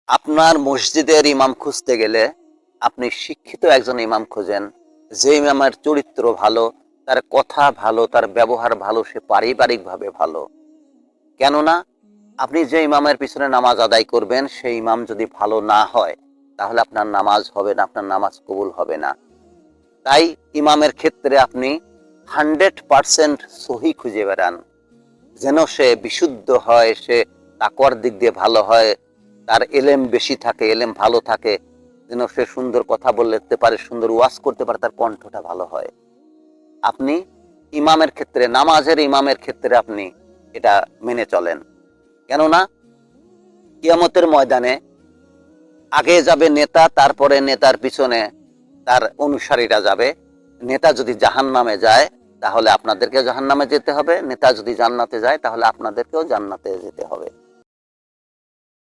আপনার মসজিদের ইমাম খুঁজতে গেলে আপনি শিক্ষিত একজন ইমাম খোঁজেন, যে ইমামের চরিত্র ভালো, তার কথা ভালো, তার ব্যবহার ভালো, সে পারিবারিকভাবে ভালো। কেননা আপনি যে ইমামের পিছনে নামাজ আদায় করবেন সেই ইমাম যদি ভালো না হয় তাহলে আপনার নামাজ হবে না, আপনার নামাজ কবুল হবে না। তাই ইমামের ক্ষেত্রে আপনি 100% সহি খুঁজে বেড়ান, যেন সে বিশুদ্ধ হয়, সে তাকওয়ার দিক দিয়ে ভালো হয়, তার এলেম বেশি থাকে, এলেম ভালো থাকে, যেন সে সুন্দর কথা বলতে পারে, সুন্দর ওয়াজ করতে পারে, তার কণ্ঠটা ভালো হয়। আপনি ইমামের ক্ষেত্রে, নামাজের ইমামের ক্ষেত্রে আপনি এটা মেনে চলেন। কেননা কিয়ামতের ময়দানে আগে যাবে নেতা, তারপরে নেতার পিছনে তার অনুসারীরা যাবে। নেতা যদি জাহান্নামে যায় তাহলে আপনাদেরকে জাহান্নামে যেতে হবে, নেতা যদি জান্নাতে যায় তাহলে আপনাদেরকেও জান্নাতে যেতে হবে।